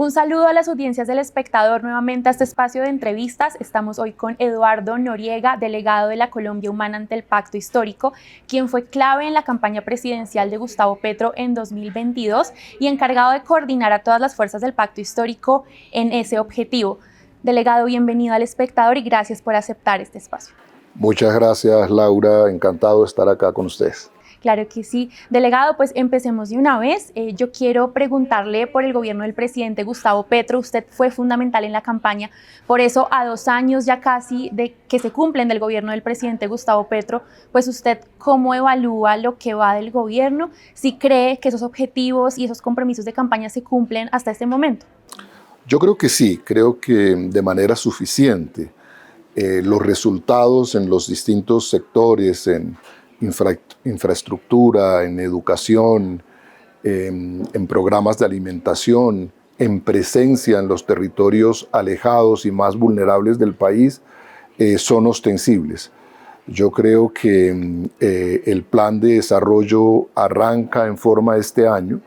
Un saludo a las audiencias del Espectador, nuevamente a este espacio de entrevistas. Estamos hoy con Eduardo Noriega, delegado de la Colombia Humana ante el Pacto Histórico, quien fue clave en la campaña presidencial de Gustavo Petro en 2022 y encargado de coordinar a todas las fuerzas del Pacto Histórico en ese objetivo. Delegado, bienvenido al Espectador y gracias por aceptar este espacio. Muchas gracias, Laura. Encantado de estar acá con ustedes. Claro que sí. Delegado, pues empecemos de una vez. Yo quiero preguntarle por el gobierno del presidente Gustavo Petro. Usted fue fundamental en la campaña. Por eso, a 2 años ya casi de que se cumplen del gobierno del presidente Gustavo Petro, pues usted, ¿cómo evalúa lo que va del gobierno? ¿Si cree que esos objetivos y esos compromisos de campaña se cumplen hasta este momento? Yo creo que sí. Creo que de manera suficiente. Los resultados en los distintos sectores, en infraestructura, en educación, en programas de alimentación, en presencia en los territorios alejados y más vulnerables del país, son ostensibles. Yo creo que el plan de desarrollo arranca en forma este año,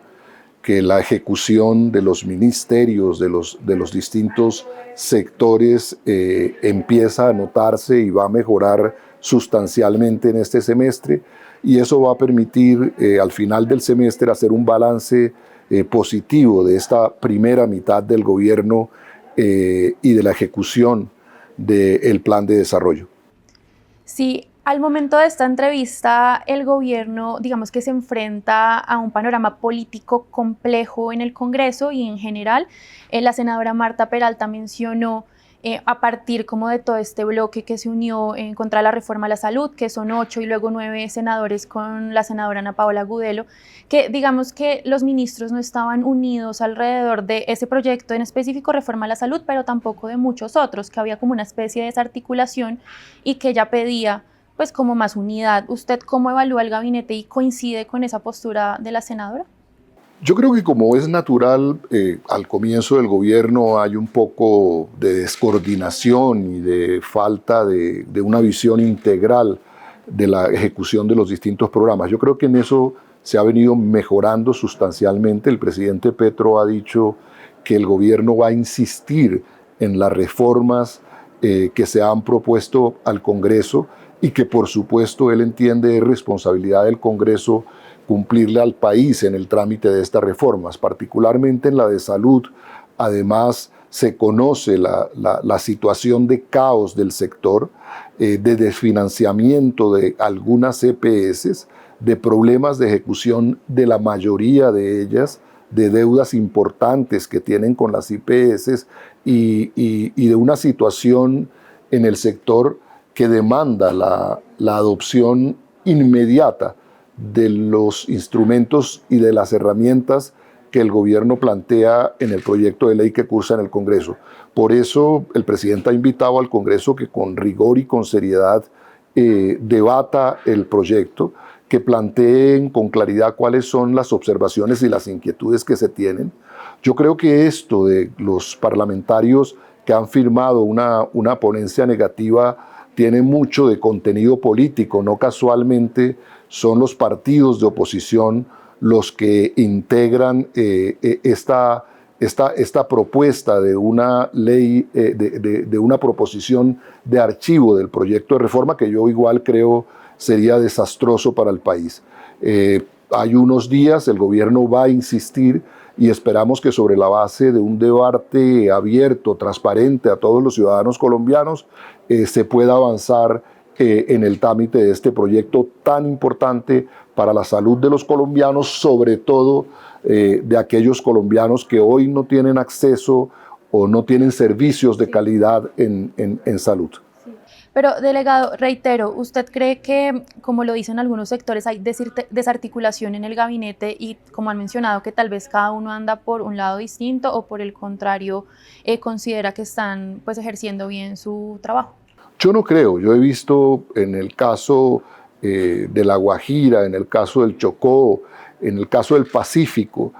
que la ejecución de los ministerios, de los distintos sectores empieza a notarse y va a mejorar sustancialmente en este semestre, y eso va a permitir al final del semestre hacer un balance positivo de esta primera mitad del gobierno y de la ejecución del plan de desarrollo. Sí, al momento de esta entrevista, el gobierno, digamos que se enfrenta a un panorama político complejo en el Congreso y en general. La senadora Marta Peralta mencionó a partir como de todo este bloque que se unió en contra de la reforma a la salud, que son 8 y luego 9 senadores con la senadora Ana Paola Gudelo, que digamos que los ministros no estaban unidos alrededor de ese proyecto en específico, reforma a la salud, pero tampoco de muchos otros, que había como una especie de desarticulación y que ella pedía pues como más unidad. ¿Usted cómo evalúa el gabinete y coincide con esa postura de la senadora? Yo creo que como es natural, al comienzo del gobierno hay un poco de descoordinación y de falta de una visión integral de la ejecución de los distintos programas. Yo creo que en eso se ha venido mejorando sustancialmente. El presidente Petro ha dicho que el gobierno va a insistir en las reformas que se han propuesto al Congreso y que por supuesto él entiende es responsabilidad del Congreso cumplirle al país en el trámite de estas reformas, particularmente en la de salud. Además, se conoce la situación de caos del sector, de desfinanciamiento de algunas EPS, de problemas de ejecución de la mayoría de ellas, de deudas importantes que tienen con las IPS y de una situación en el sector que demanda la adopción inmediata de los instrumentos y de las herramientas que el gobierno plantea en el proyecto de ley que cursa en el Congreso. Por eso el presidente ha invitado al Congreso que con rigor y con seriedad debata el proyecto, que planteen con claridad cuáles son las observaciones y las inquietudes que se tienen. Yo creo que esto de los parlamentarios que han firmado una ponencia negativa tiene mucho de contenido político. No casualmente son los partidos de oposición los que integran esta propuesta de una ley, de una proposición de archivo del proyecto de reforma, que yo igual creo sería desastroso para el país. Hay unos días, el gobierno va a insistir y esperamos que sobre la base de un debate abierto, transparente a todos los ciudadanos colombianos, se pueda avanzar en el trámite de este proyecto tan importante para la salud de los colombianos, sobre todo de aquellos colombianos que hoy no tienen acceso o no tienen servicios de calidad en salud. Pero, delegado, reitero, ¿usted cree que, como lo dicen algunos sectores, hay desarticulación en el gabinete y, como han mencionado, que tal vez cada uno anda por un lado distinto o por el contrario considera que están pues, ejerciendo bien su trabajo? Yo no creo. Yo he visto en el caso de La Guajira, en el caso del Chocó, en el caso del Pacífico,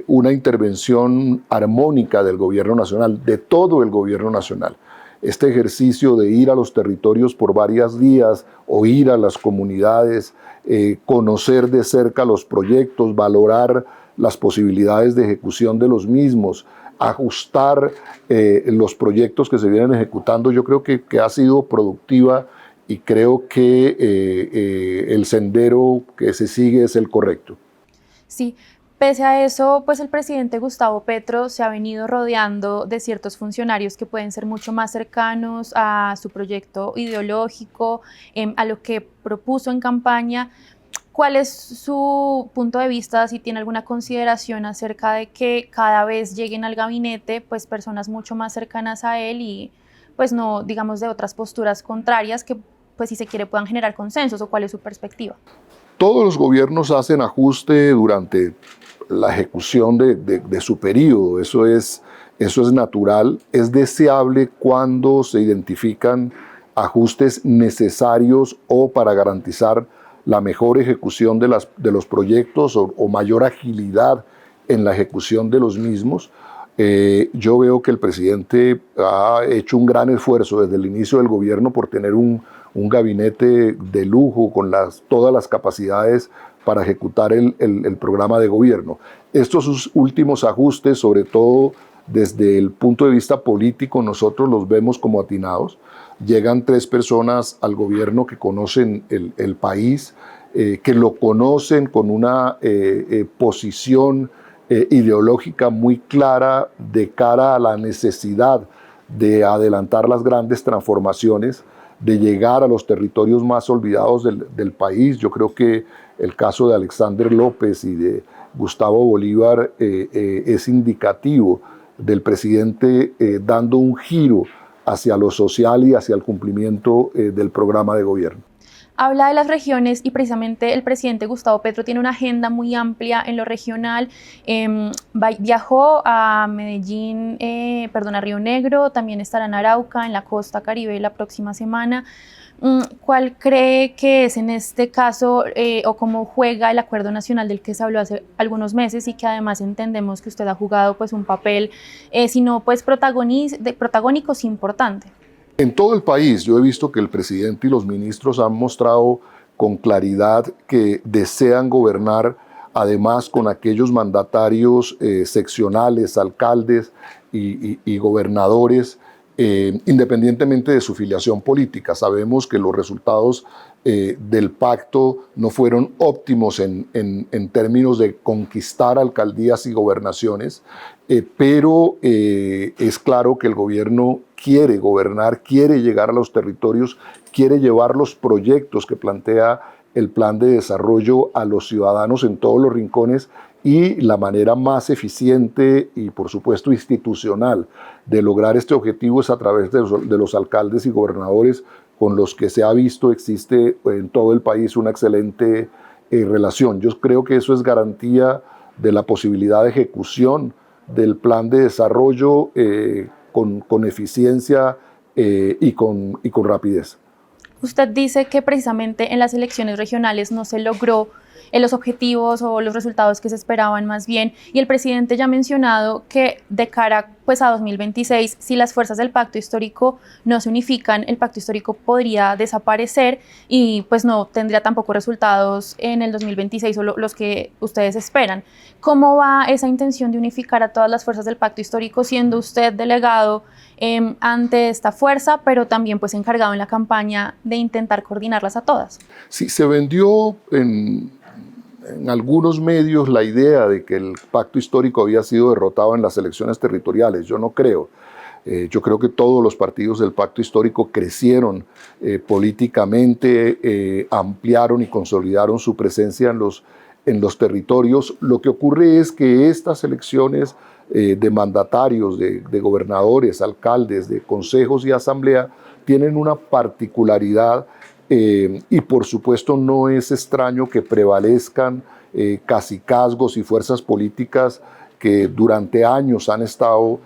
una intervención armónica del gobierno nacional, de todo el gobierno nacional. Este ejercicio de ir a los territorios por varios días, o ir a las comunidades, conocer de cerca los proyectos, valorar las posibilidades de ejecución de los mismos, ajustar los proyectos que se vienen ejecutando. Yo creo que ha sido productiva y creo que el sendero que se sigue es el correcto. Sí, pese a eso, pues el presidente Gustavo Petro se ha venido rodeando de ciertos funcionarios que pueden ser mucho más cercanos a su proyecto ideológico, a lo que propuso en campaña. ¿Cuál es su punto de vista, si tiene alguna consideración acerca de que cada vez lleguen al gabinete pues personas mucho más cercanas a él y pues no, digamos, de otras posturas contrarias que pues si se quiere puedan generar consensos, o cuál es su perspectiva? Todos los gobiernos hacen ajuste durante la ejecución de su periodo, eso es natural. Es deseable cuando se identifican ajustes necesarios o para garantizar la mejor ejecución de los proyectos o mayor agilidad en la ejecución de los mismos. Yo veo que el presidente ha hecho un gran esfuerzo desde el inicio del gobierno por tener un gabinete de lujo con todas las capacidades para ejecutar el programa de gobierno. Estos últimos ajustes, sobre todo desde el punto de vista político, nosotros los vemos como atinados. Llegan 3 personas al gobierno que conocen el país, que lo conocen con una posición ideológica muy clara de cara a la necesidad de adelantar las grandes transformaciones, de llegar a los territorios más olvidados del país. Yo creo que el caso de Alexander López y de Gustavo Bolívar es indicativo del presidente dando un giro hacia lo social y hacia el cumplimiento del programa de gobierno. Habla de las regiones y precisamente el presidente Gustavo Petro tiene una agenda muy amplia en lo regional. Viajó a Medellín, a Río Negro, también estará en Arauca, en la costa Caribe la próxima semana. ¿Cuál cree que es en este caso o cómo juega el acuerdo nacional del que se habló hace algunos meses y que además entendemos que usted ha jugado pues un papel, si no pues protagónico, sí importante? En todo el país yo he visto que el presidente y los ministros han mostrado con claridad que desean gobernar, además con aquellos mandatarios seccionales, alcaldes y gobernadores, independientemente de su filiación política. Sabemos que los resultados del pacto no fueron óptimos en términos de conquistar alcaldías y gobernaciones, pero es claro que el gobierno quiere gobernar, quiere llegar a los territorios, quiere llevar los proyectos que plantea el plan de desarrollo a los ciudadanos en todos los rincones, y la manera más eficiente y por supuesto institucional de lograr este objetivo es a través de los alcaldes y gobernadores con los que se ha visto existe en todo el país una excelente relación. Yo creo que eso es garantía de la posibilidad de ejecución del plan de desarrollo con eficiencia y con rapidez. Usted dice que precisamente en las elecciones regionales no se logró los objetivos o los resultados que se esperaban más bien, y el presidente ya ha mencionado que de cara pues a 2026, si las fuerzas del pacto histórico no se unifican, el pacto histórico podría desaparecer y pues no tendría tampoco resultados en el 2026 o los que ustedes esperan. ¿Cómo va esa intención de unificar a todas las fuerzas del pacto histórico, siendo usted delegado ante esta fuerza, pero también pues encargado en la campaña de intentar coordinarlas a todas? Sí, se vendió en algunos medios la idea de que el pacto histórico había sido derrotado en las elecciones territoriales. Yo no creo. Yo creo que todos los partidos del pacto histórico crecieron políticamente, ampliaron y consolidaron su presencia en los territorios. Lo que ocurre es que estas elecciones de mandatarios, de gobernadores, alcaldes, de consejos y asamblea tienen una particularidad. Y por supuesto no es extraño que prevalezcan cacicazgos y fuerzas políticas que durante años han estado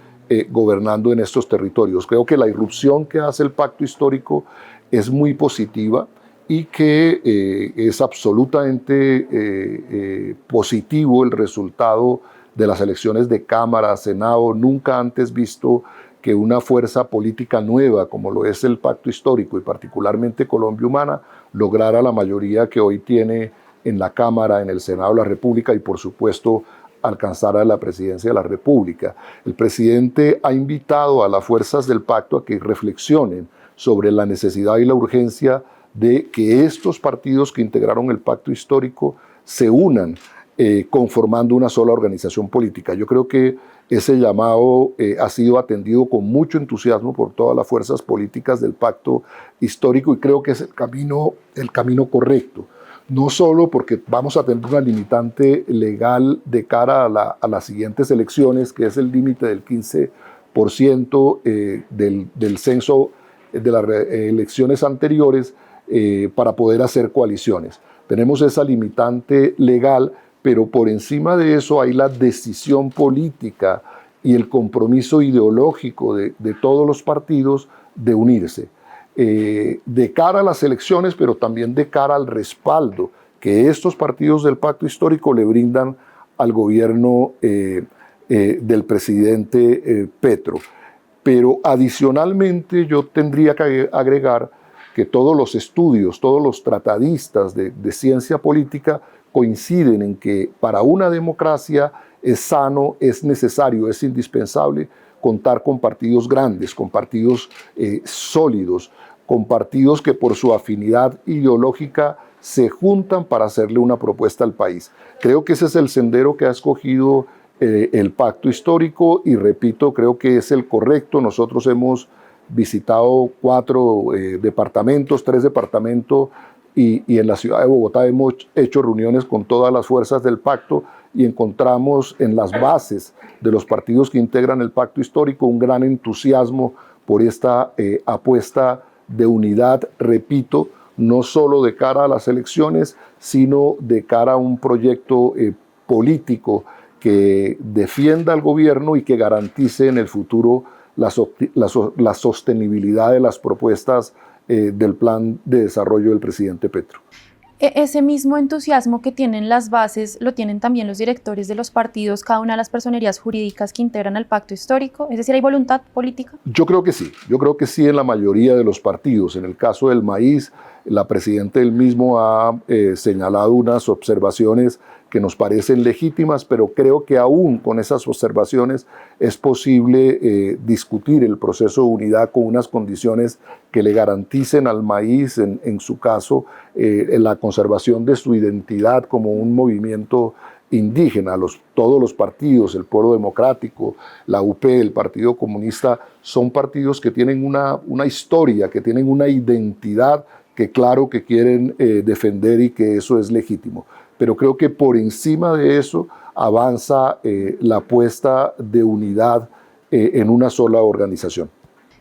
gobernando en estos territorios. Creo que la irrupción que hace el pacto histórico es muy positiva y que es absolutamente positivo el resultado de las elecciones de Cámara, Senado. Nunca antes visto que una fuerza política nueva, como lo es el pacto histórico y particularmente Colombia Humana, lograra la mayoría que hoy tiene en la Cámara, en el Senado de la República y por supuesto alcanzara la presidencia de la República. El presidente ha invitado a las fuerzas del pacto a que reflexionen sobre la necesidad y la urgencia de que estos partidos que integraron el pacto histórico se unan conformando una sola organización política. Yo creo que ese llamado ha sido atendido con mucho entusiasmo por todas las fuerzas políticas del pacto histórico y creo que es el camino correcto. No solo porque vamos a tener una limitante legal de cara a las siguientes elecciones, que es el límite del 15% del censo de las elecciones anteriores para poder hacer coaliciones. Tenemos esa limitante legal, pero por encima de eso hay la decisión política y el compromiso ideológico de todos los partidos de unirse. De cara a las elecciones, pero también de cara al respaldo que estos partidos del pacto histórico le brindan al gobierno del presidente Petro. Pero adicionalmente yo tendría que agregar que todos los estudios, todos los tratadistas de ciencia política coinciden en que para una democracia es sano, es necesario, es indispensable contar con partidos grandes, con partidos sólidos, con partidos que por su afinidad ideológica se juntan para hacerle una propuesta al país. Creo que ese es el sendero que ha escogido el pacto histórico y repito, creo que es el correcto. Nosotros hemos visitado 3 departamentos y en la ciudad de Bogotá hemos hecho reuniones con todas las fuerzas del pacto y encontramos en las bases de los partidos que integran el pacto histórico un gran entusiasmo por esta apuesta de unidad, repito, no solo de cara a las elecciones, sino de cara a un proyecto político que defienda al gobierno y que garantice en el futuro la sostenibilidad de las propuestas del plan de desarrollo del presidente Petro. Ese mismo entusiasmo que tienen las bases lo tienen también los directores de los partidos, cada una de las personerías jurídicas que integran el pacto histórico. Es decir, ¿hay voluntad política? Yo creo que sí en la mayoría de los partidos. En el caso del Maíz, la presidenta del mismo ha señalado unas observaciones que nos parecen legítimas, pero creo que aún con esas observaciones es posible discutir el proceso de unidad con unas condiciones que le garanticen al Maíz, en su caso, la conservación de su identidad como un movimiento indígena. Todos los partidos, el Polo Democrático, la UP, el Partido Comunista, son partidos que tienen una historia, que tienen una identidad que claro que quieren defender y que eso es legítimo. Pero creo que por encima de eso avanza la apuesta de unidad en una sola organización.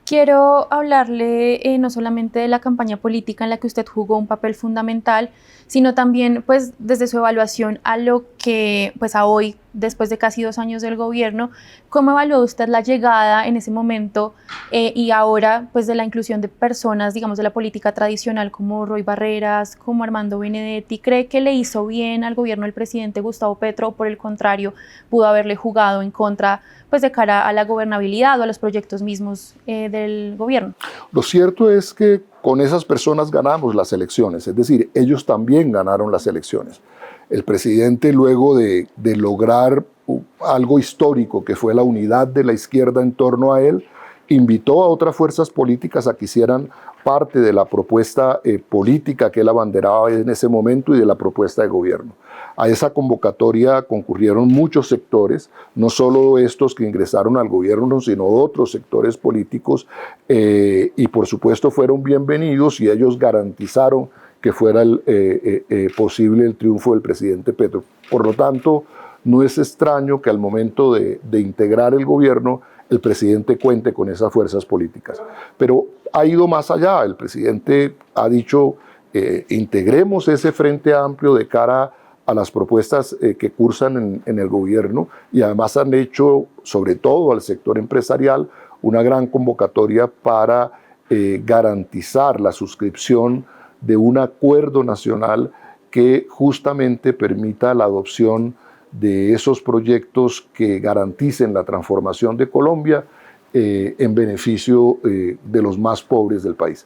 Quiero hablarle no solamente de la campaña política en la que usted jugó un papel fundamental, sino también pues, desde su evaluación a lo que pues, a hoy, después de casi 2 años del gobierno, ¿cómo evaluó usted la llegada en ese momento y ahora pues, de la inclusión de personas, digamos, de la política tradicional como Roy Barreras, como Armando Benedetti? ¿Cree que le hizo bien al gobierno del presidente Gustavo Petro o por el contrario pudo haberle jugado en contra pues, de cara a la gobernabilidad o a los proyectos mismos del gobierno? Lo cierto es que con esas personas ganamos las elecciones, es decir, ellos también ganaron las elecciones. El presidente, luego de lograr algo histórico, que fue la unidad de la izquierda en torno a él, invitó a otras fuerzas políticas a que hicieran parte de la propuesta política que él abanderaba en ese momento y de la propuesta de gobierno. A esa convocatoria concurrieron muchos sectores, no solo estos que ingresaron al gobierno, sino otros sectores políticos, y por supuesto fueron bienvenidos y ellos garantizaron que fuera posible el triunfo del presidente Petro. Por lo tanto, no es extraño que al momento de integrar el gobierno, el presidente cuente con esas fuerzas políticas. Pero ha ido más allá. El presidente ha dicho, integremos ese frente amplio de cara a las propuestas que cursan en el gobierno y además han hecho, sobre todo al sector empresarial, una gran convocatoria para garantizar la suscripción de un acuerdo nacional que justamente permita la adopción de esos proyectos que garanticen la transformación de Colombia en beneficio de los más pobres del país.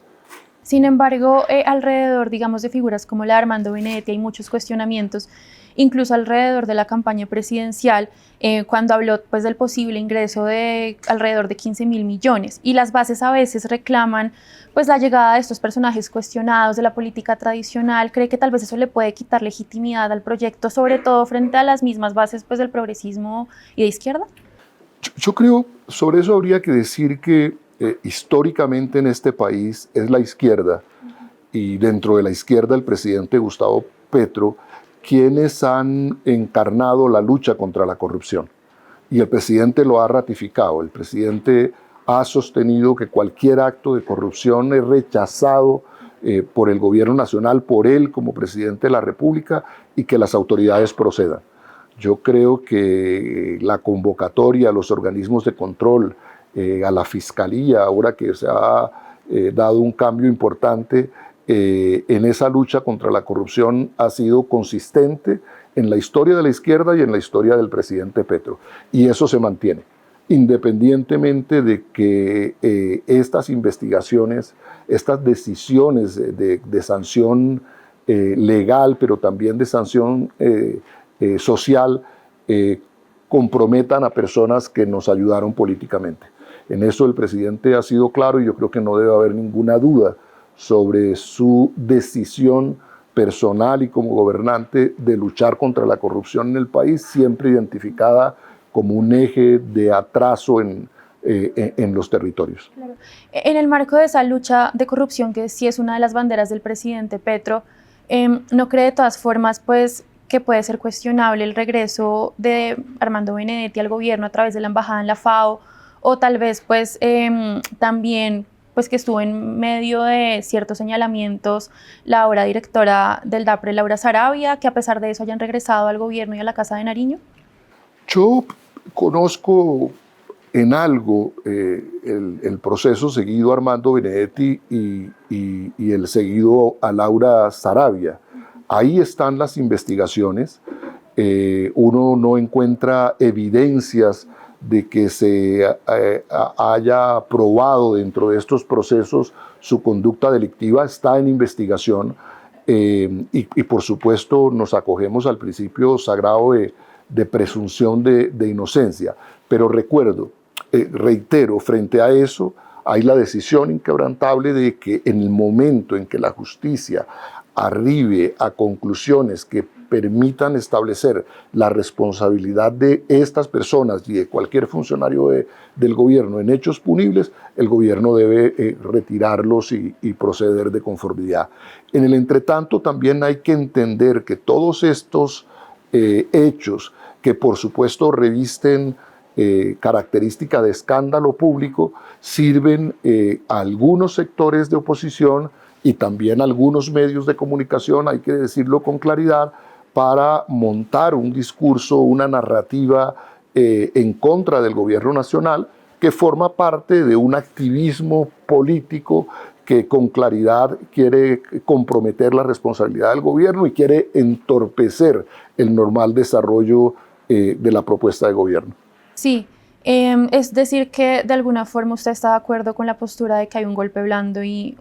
Sin embargo, alrededor, digamos, de figuras como la de Armando Benedetti hay muchos cuestionamientos, incluso alrededor de la campaña presidencial, cuando habló pues, del posible ingreso de alrededor de 15.000 millones. Y las bases a veces reclaman pues, la llegada de estos personajes cuestionados de la política tradicional. ¿Cree que tal vez eso le puede quitar legitimidad al proyecto, sobre todo frente a las mismas bases pues, del progresismo y de izquierda? Yo creo, sobre eso habría que decir que históricamente en este país es la izquierda, y dentro de la izquierda el presidente Gustavo Petro, quienes han encarnado la lucha contra la corrupción. Y el presidente lo ha ratificado. El presidente ha sostenido que cualquier acto de corrupción es rechazado por el gobierno nacional, por él como presidente de la República, y que las autoridades procedan. Yo creo que la convocatoria a los organismos de control, a la fiscalía, ahora que se ha dado un cambio importante en esa lucha contra la corrupción, ha sido consistente en la historia de la izquierda y en la historia del presidente Petro. Y eso se mantiene, independientemente de que estas investigaciones, estas decisiones de sanción legal, pero también de sanción social, comprometan a personas que nos ayudaron políticamente. En eso el presidente ha sido claro, y yo creo que no debe haber ninguna duda sobre su decisión personal y como gobernante de luchar contra la corrupción en el país, siempre identificada como un eje de atraso en los territorios. Claro. En el marco de esa lucha de corrupción, que sí es una de las banderas del presidente Petro, ¿no cree de todas formas pues, que puede ser cuestionable el regreso de Armando Benedetti al gobierno a través de la embajada en la FAO, o tal vez pues, también pues, que estuvo en medio de ciertos señalamientos la ahora directora del DAPRE, Laura Sarabia, que a pesar de eso hayan regresado al gobierno y a la Casa de Nariño? Yo conozco en algo el proceso seguido a Armando Benedetti y el seguido a Laura Sarabia. Ahí están las investigaciones. Uno no encuentra evidencias de que se haya probado dentro de estos procesos su conducta delictiva. Está en investigación y por supuesto nos acogemos al principio sagrado de presunción de inocencia. Pero reitero, frente a eso hay la decisión inquebrantable de que en el momento en que la justicia arribe a conclusiones que permitan establecer la responsabilidad de estas personas y de cualquier funcionario del gobierno en hechos punibles, el gobierno debe retirarlos y proceder de conformidad. En el entretanto, también hay que entender que todos estos hechos, que por supuesto revisten característica de escándalo público, sirven a algunos sectores de oposición y también a algunos medios de comunicación, hay que decirlo con claridad, para montar un discurso, una narrativa en contra del gobierno nacional, que forma parte de un activismo político que con claridad quiere comprometer la responsabilidad del gobierno y quiere entorpecer el normal desarrollo de la propuesta de gobierno. Sí, es decir que de alguna forma usted está de acuerdo con la postura de que hay un golpe blando y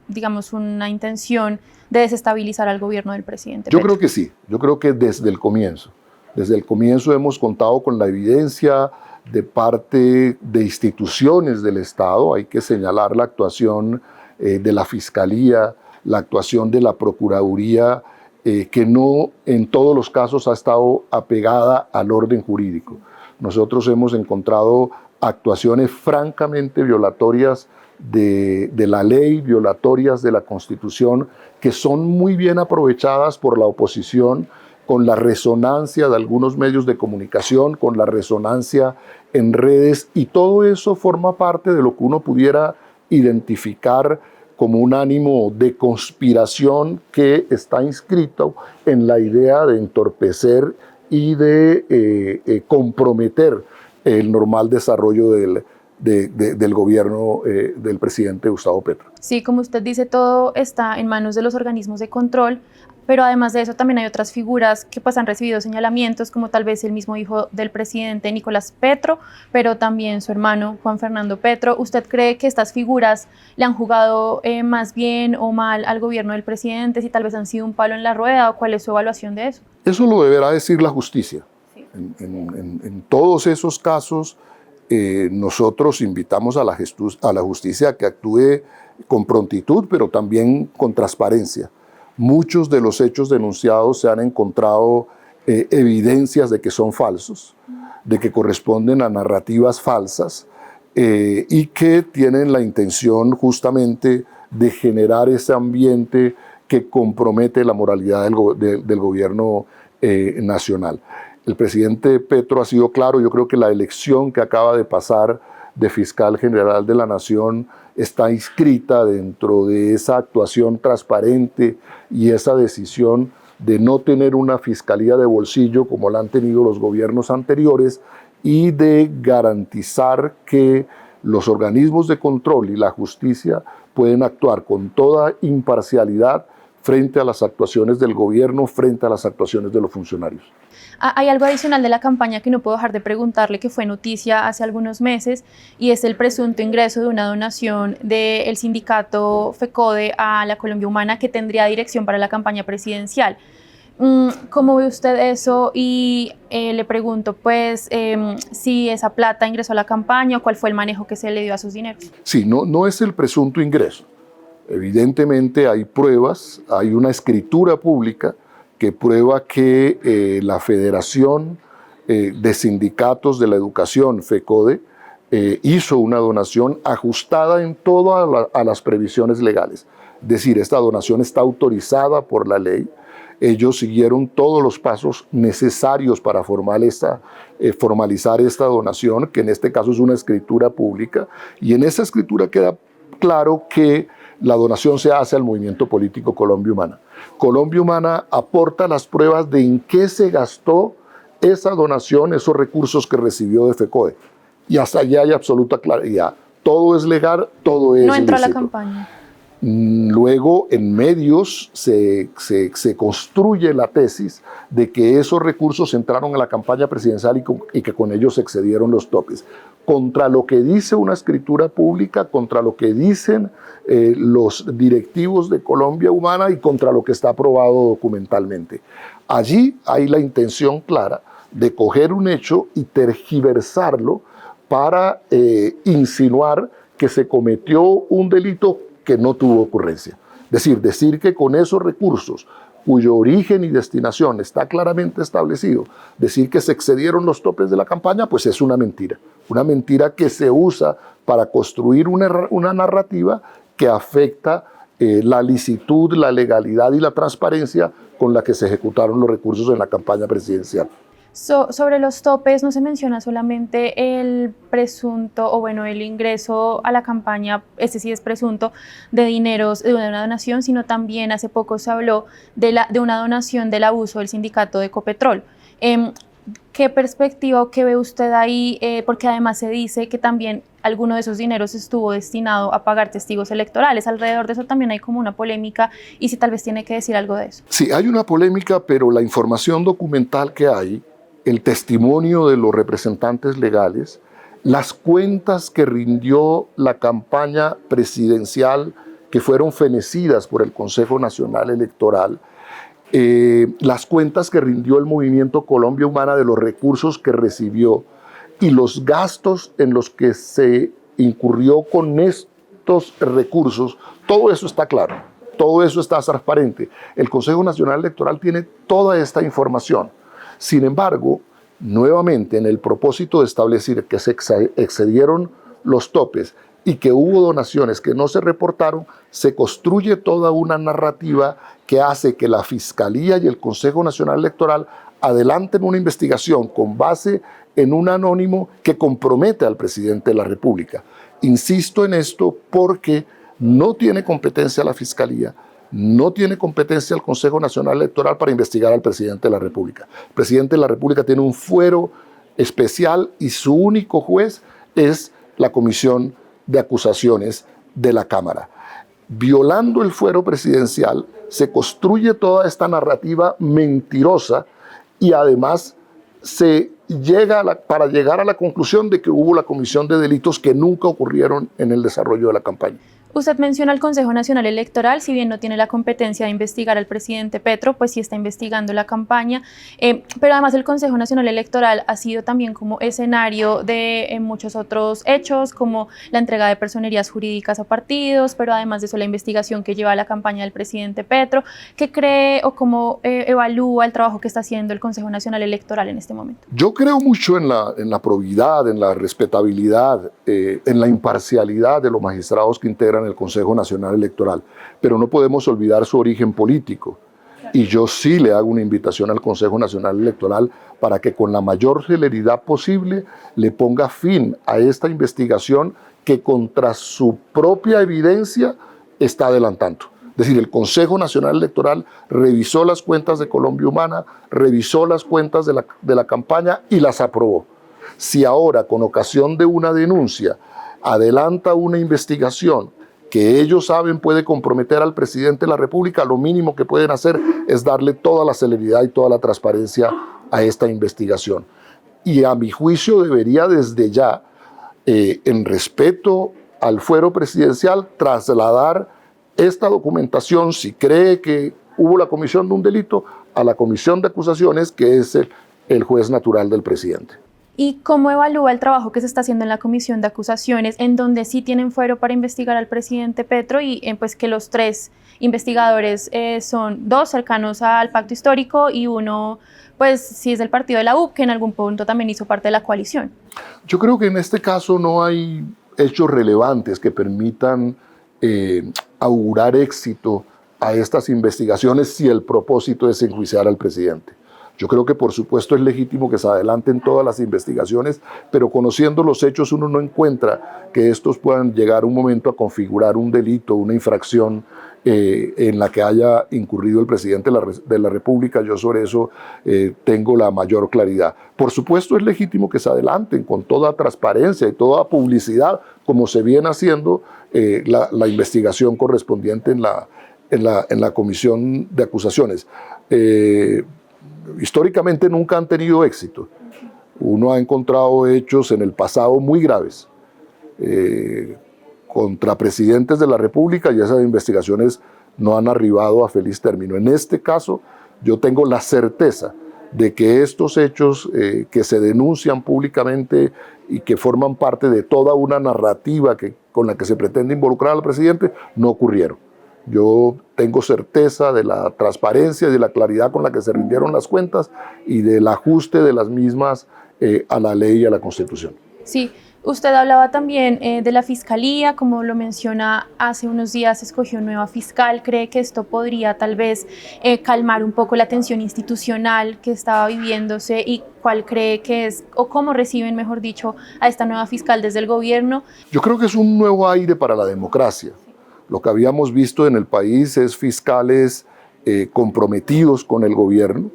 digamos una intención de desestabilizar al gobierno del presidente Petro. Yo creo que sí, yo creo que desde el comienzo hemos contado con la evidencia de parte de instituciones del Estado. Hay que señalar la actuación de la Fiscalía, la actuación de la Procuraduría, que no en todos los casos ha estado apegada al orden jurídico. Nosotros hemos encontrado actuaciones francamente violatorias de la ley, violatorias de la Constitución, que son muy bien aprovechadas por la oposición, con la resonancia de algunos medios de comunicación, con la resonancia en redes, y todo eso forma parte de lo que uno pudiera identificar como un ánimo de conspiración que está inscrito en la idea de entorpecer y de comprometer el normal desarrollo del gobierno del presidente Gustavo Petro. Sí, como usted dice, todo está en manos de los organismos de control. pero además de eso también hay otras figuras que pues han recibido señalamientos, como tal vez el mismo hijo del presidente Nicolás Petro, pero también su hermano Juan Fernando Petro. ¿Usted cree que estas figuras le han jugado más bien o mal al gobierno del presidente, si tal vez han sido un palo en la rueda, o cuál es su evaluación de eso? Eso lo deberá decir la justicia. Sí. En todos esos casos, nosotros invitamos a la justicia a que actúe con prontitud, pero también con transparencia. Muchos de los hechos denunciados se han encontrado evidencias de que son falsos, de que corresponden a narrativas falsas y que tienen la intención justamente de generar ese ambiente que compromete la moralidad del gobierno nacional. El presidente Petro ha sido claro. Yo creo que la elección que acaba de pasar de fiscal general de la Nación está inscrita dentro de esa actuación transparente y esa decisión de no tener una fiscalía de bolsillo como la han tenido los gobiernos anteriores y de garantizar que los organismos de control y la justicia pueden actuar con toda imparcialidad frente a las actuaciones del gobierno, frente a las actuaciones de los funcionarios. Hay algo adicional de la campaña que no puedo dejar de preguntarle, que fue noticia hace algunos meses, y es el presunto ingreso de una donación del sindicato FECODE a la Colombia Humana, que tendría dirección para la campaña presidencial. ¿Cómo ve usted eso? Y le pregunto, pues, si esa plata ingresó a la campaña o cuál fue el manejo que se le dio a sus dineros. Sí, no es el presunto ingreso. Evidentemente hay pruebas, hay una escritura pública que prueba que la Federación de Sindicatos de la Educación, FECODE, hizo una donación ajustada en todas las previsiones legales. Es decir, esta donación está autorizada por la ley. Ellos siguieron todos los pasos necesarios para formalizar esta donación, que en este caso es una escritura pública, y en esa escritura queda claro que la donación se hace al movimiento político Colombia Humana. Colombia Humana aporta las pruebas de en qué se gastó esa donación, esos recursos que recibió de FECODE. Y hasta allá hay absoluta claridad. Todo es legal, todo es no entró ilícito. A la campaña. Luego, en medios se construye la tesis de que esos recursos entraron a la campaña presidencial y que con ellos se excedieron los topes. Contra lo que dice una escritura pública, contra lo que dicen los directivos de Colombia Humana y contra lo que está aprobado documentalmente. Allí hay la intención clara de coger un hecho y tergiversarlo para insinuar que se cometió un delito que no tuvo ocurrencia. Decir que con esos recursos, cuyo origen y destinación está claramente establecido, decir que se excedieron los topes de la campaña, pues es una mentira que se usa para construir una narrativa que afecta la licitud, la legalidad y la transparencia con la que se ejecutaron los recursos en la campaña presidencial. Sobre los topes no se menciona solamente el presunto, o bueno, el ingreso a la campaña, este sí es presunto, de dineros de una donación, sino también hace poco se habló de una donación del abuso del sindicato de Ecopetrol. ¿Qué perspectiva o qué ve usted ahí? Porque además se dice que también alguno de esos dineros estuvo destinado a pagar testigos electorales. Alrededor de eso también hay como una polémica, y si tal vez tiene que decir algo de eso. Sí, hay una polémica, pero la información documental que hay, el testimonio de los representantes legales, las cuentas que rindió la campaña presidencial que fueron fenecidas por el Consejo Nacional Electoral, las cuentas que rindió el Movimiento Colombia Humana de los recursos que recibió y los gastos en los que se incurrió con estos recursos, todo eso está claro, todo eso está transparente. El Consejo Nacional Electoral tiene toda esta información. Sin embargo, nuevamente, en el propósito de establecer que se excedieron los topes y que hubo donaciones que no se reportaron, se construye toda una narrativa que hace que la Fiscalía y el Consejo Nacional Electoral adelanten una investigación con base en un anónimo que compromete al presidente de la República. Insisto en esto porque no tiene competencia la Fiscalía, no tiene competencia el Consejo Nacional Electoral para investigar al presidente de la República. El presidente de la República tiene un fuero especial y su único juez es la Comisión de Acusaciones de la Cámara. violando el fuero presidencial, se construye toda esta narrativa mentirosa y además se llega para llegar a la conclusión de que hubo la comisión de delitos que nunca ocurrieron en el desarrollo de la campaña. Usted menciona al Consejo Nacional Electoral, si bien no tiene la competencia de investigar al presidente Petro, pues sí está investigando la campaña, pero además el Consejo Nacional Electoral ha sido también como escenario de muchos otros hechos, como la entrega de personerías jurídicas a partidos, pero además de eso la investigación que lleva a la campaña del presidente Petro. ¿Qué cree o cómo evalúa el trabajo que está haciendo el Consejo Nacional Electoral en este momento? Yo creo mucho en la probidad, en la respetabilidad, en la imparcialidad de los magistrados que integran el Consejo Nacional Electoral, pero no podemos olvidar su origen político. Y yo sí le hago una invitación al Consejo Nacional Electoral para que con la mayor celeridad posible le ponga fin a esta investigación que contra su propia evidencia está adelantando. Es decir, el Consejo Nacional Electoral revisó las cuentas de Colombia Humana, revisó las cuentas de la campaña y las aprobó. Si ahora, con ocasión de una denuncia, adelanta una investigación que ellos saben puede comprometer al presidente de la República, lo mínimo que pueden hacer es darle toda la celeridad y toda la transparencia a esta investigación. Y a mi juicio debería desde ya, en respeto al fuero presidencial, trasladar esta documentación, si cree que hubo la comisión de un delito, a la comisión de acusaciones, que es el juez natural del presidente. ¿Y cómo evalúa el trabajo que se está haciendo en la comisión de acusaciones, en donde sí tienen fuero para investigar al presidente Petro y pues que los tres investigadores son dos cercanos al pacto histórico y uno pues sí es del partido de la U, que en algún punto también hizo parte de la coalición? Yo creo que en este caso no hay hechos relevantes que permitan augurar éxito a estas investigaciones si el propósito es enjuiciar al presidente. Yo creo que por supuesto es legítimo que se adelanten todas las investigaciones, pero conociendo los hechos uno no encuentra que estos puedan llegar un momento a configurar un delito, una infracción en la que haya incurrido el presidente de la República. Yo sobre eso tengo la mayor claridad. Por supuesto es legítimo que se adelanten con toda transparencia y toda publicidad, como se viene haciendo la investigación correspondiente en la comisión de acusaciones. Históricamente nunca han tenido éxito. Uno ha encontrado hechos en el pasado muy graves contra presidentes de la República y esas investigaciones no han arribado a feliz término. En este caso, yo tengo la certeza de que estos hechos que se denuncian públicamente y que forman parte de toda una narrativa con la que se pretende involucrar al presidente, no ocurrieron. Yo tengo certeza de la transparencia y de la claridad con la que se rindieron las cuentas y del ajuste de las mismas a la ley y a la Constitución. Sí, usted hablaba también de la Fiscalía, como lo menciona, hace unos días escogió nueva fiscal. ¿Cree que esto podría tal vez calmar un poco la tensión institucional que estaba viviéndose y cuál cree que es, o cómo reciben, mejor dicho, a esta nueva fiscal desde el gobierno? Yo creo que es un nuevo aire para la democracia. Lo que habíamos visto en el país es fiscales comprometidos con el gobierno,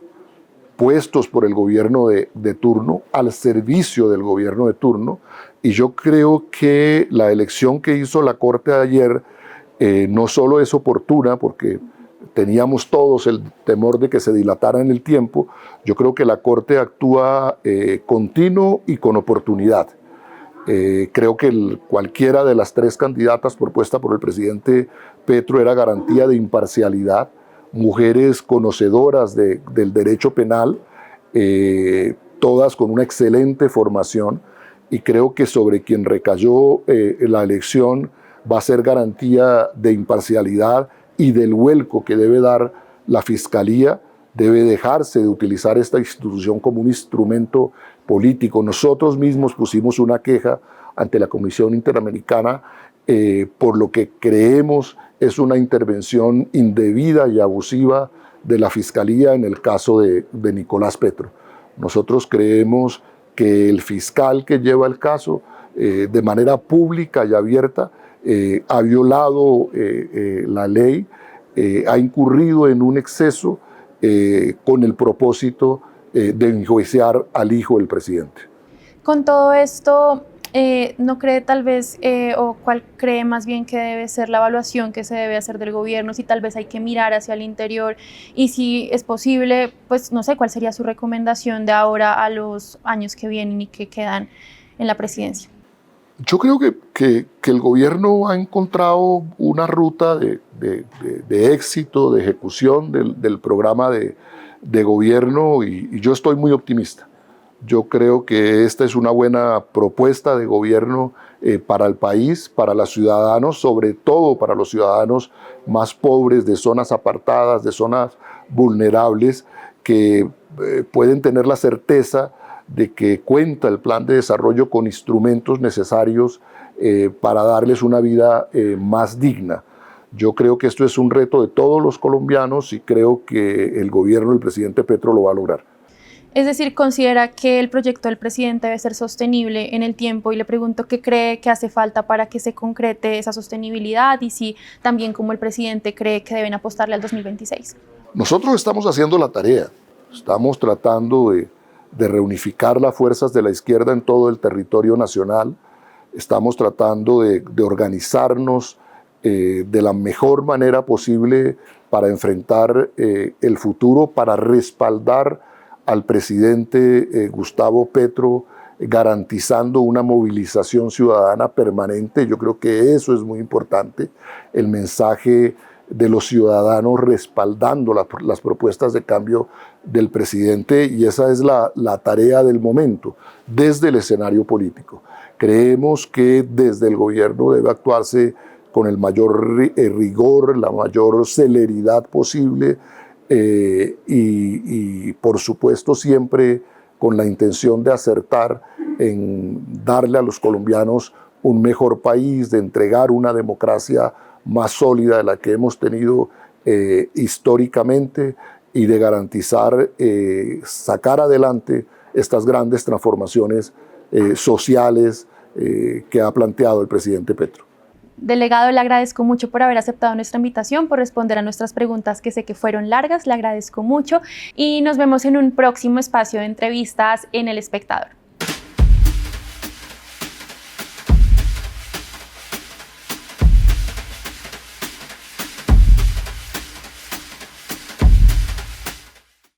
puestos por el gobierno de turno, al servicio del gobierno de turno, y yo creo que la elección que hizo la Corte ayer no solo es oportuna, porque teníamos todos el temor de que se dilatara en el tiempo. Yo creo que la Corte actúa continuo y con oportunidad. Creo que cualquiera de las tres candidatas propuestas por el presidente Petro era garantía de imparcialidad, mujeres conocedoras del derecho penal, todas con una excelente formación, y creo que sobre quien recayó la elección va a ser garantía de imparcialidad y del vuelco que debe dar la Fiscalía. Debe dejarse de utilizar esta institución como un instrumento político. Nosotros mismos pusimos una queja ante la Comisión Interamericana por lo que creemos es una intervención indebida y abusiva de la Fiscalía en el caso de Nicolás Petro. Nosotros creemos que el fiscal que lleva el caso de manera pública y abierta ha violado la ley, ha incurrido en un exceso con el propósito de enjuiciar al hijo del presidente. Con todo esto, ¿No cree tal vez, o cuál cree más bien que debe ser la evaluación que se debe hacer del gobierno, si tal vez hay que mirar hacia el interior y si es posible, pues no sé, cuál sería su recomendación de ahora a los años que vienen y que quedan en la presidencia? Yo creo que el gobierno ha encontrado una ruta de éxito, de ejecución del programa de gobierno y yo estoy muy optimista. Yo creo que esta es una buena propuesta de gobierno para el país, para los ciudadanos, sobre todo para los ciudadanos más pobres, de zonas apartadas, de zonas vulnerables, que pueden tener la certeza de que cuenta el plan de desarrollo con instrumentos necesarios para darles una vida más digna. Yo creo que esto es un reto de todos los colombianos y creo que el gobierno del presidente Petro lo va a lograr. Es decir, considera que el proyecto del presidente debe ser sostenible en el tiempo y le pregunto qué cree que hace falta para que se concrete esa sostenibilidad y si también como el presidente cree que deben apostarle al 2026. Nosotros estamos haciendo la tarea, estamos tratando de reunificar las fuerzas de la izquierda en todo el territorio nacional, estamos tratando de organizarnos de la mejor manera posible para enfrentar el futuro, para respaldar al presidente Gustavo Petro, garantizando una movilización ciudadana permanente. Yo creo que eso es muy importante, el mensaje de los ciudadanos respaldando las propuestas de cambio del presidente, y esa es la tarea del momento, desde el escenario político. Creemos que desde el gobierno debe actuarse con el mayor rigor, la mayor celeridad posible, y por supuesto siempre con la intención de acertar en darle a los colombianos un mejor país, de entregar una democracia más sólida de la que hemos tenido históricamente y de garantizar sacar adelante estas grandes transformaciones sociales que ha planteado el presidente Petro. Delegado, le agradezco mucho por haber aceptado nuestra invitación, por responder a nuestras preguntas que sé que fueron largas, le agradezco mucho y nos vemos en un próximo espacio de entrevistas en El Espectador.